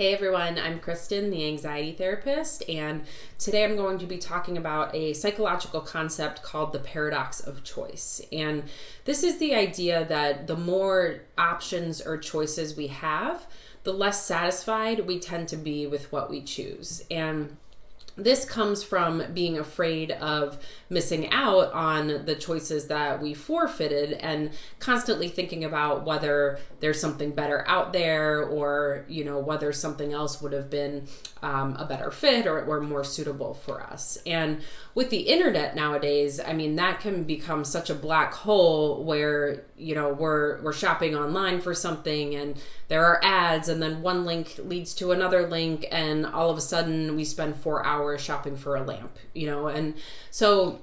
Hey everyone, I'm Kristen, the anxiety therapist, and today I'm going to be talking about a psychological concept called the paradox of choice. And this is the idea that the more options or choices we have, the less satisfied we tend to be with what we choose. And this comes from being afraid of missing out on the choices that we forfeited and constantly thinking about whether there's something better out there or, whether something else would have been a better fit or more suitable for us. And with the internet nowadays, that can become such a black hole where, we're shopping online for something and there are ads and then one link leads to another link and all of a sudden we spend 4 hours shopping for a lamp, and so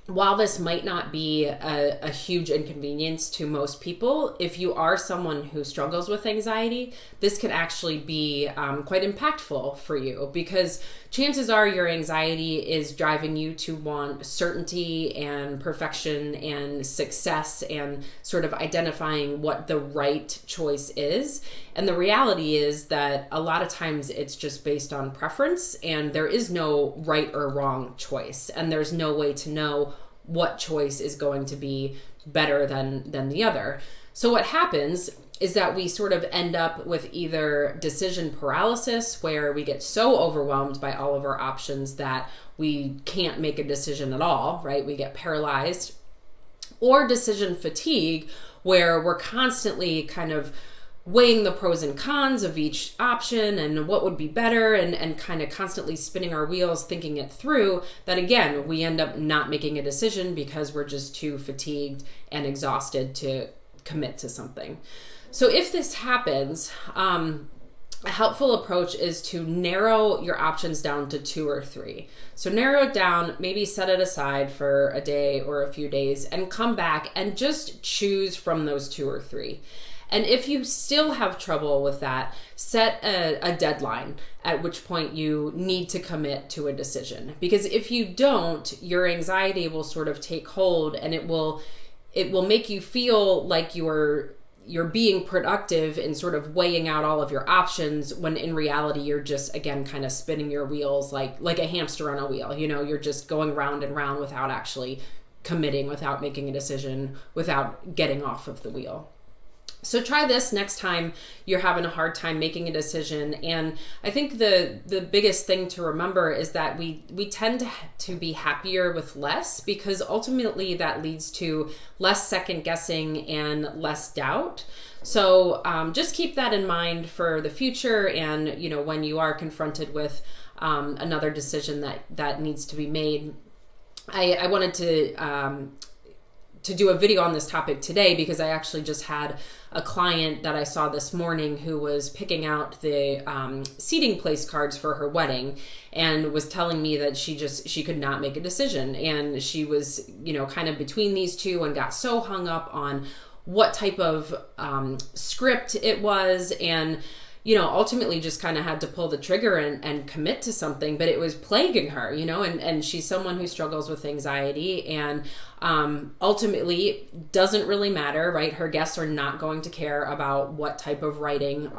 while this might not be a huge inconvenience to most people, if you are someone who struggles with anxiety, this can actually be quite impactful for you, because chances are your anxiety is driving you to want certainty and perfection and success and sort of identifying what the right choice is. And the reality is that a lot of times it's just based on preference, and there is no right or wrong choice, and there's no way to know what choice is going to be better than the other. So what happens is that we sort of end up with either decision paralysis, where we get so overwhelmed by all of our options that we can't make a decision at all, right? We get paralyzed. Or decision fatigue, where we're constantly kind of weighing the pros and cons of each option and what would be better and kind of constantly spinning our wheels thinking it through, that again, we end up not making a decision because we're just too fatigued and exhausted to commit to something. So if this happens, a helpful approach is to narrow your options down to 2 or 3. So narrow it down, maybe set it aside for a day or a few days and come back and just choose from those 2 or 3. And if you still have trouble with that, set a deadline at which point you need to commit to a decision. Because if you don't, your anxiety will sort of take hold, and it will make you feel like you're being productive in sort of weighing out all of your options, when in reality you're just, again, kind of spinning your wheels like a hamster on a wheel. You're just going round and round without actually committing, without making a decision, without getting off of the wheel. So try this next time you're having a hard time making a decision. And I think the biggest thing to remember is that we tend to be happier with less, because ultimately that leads to less second guessing and less doubt. So just keep that in mind for the future. And, when you are confronted with another decision that needs to be made. I wanted to do a video on this topic today, because I actually just had a client that I saw this morning who was picking out the seating place cards for her wedding, and was telling me that she could not make a decision, and she was kind of between these two and got so hung up on what type of script it was, and ultimately just kind of had to pull the trigger and commit to something, but it was plaguing her, and she's someone who struggles with anxiety, and ultimately doesn't really matter, right? Her guests are not going to care about what type of writing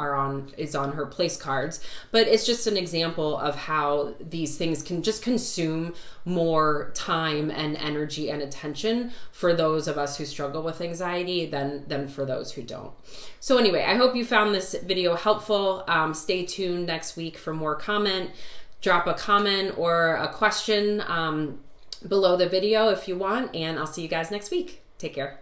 is on her place cards, but it's just an example of how these things can just consume more time and energy and attention for those of us who struggle with anxiety than for those who don't. So anyway, I hope you found this video helpful. Stay tuned next week for more comment. Drop a comment or a question below the video if you want, and I'll see you guys next week. Take care.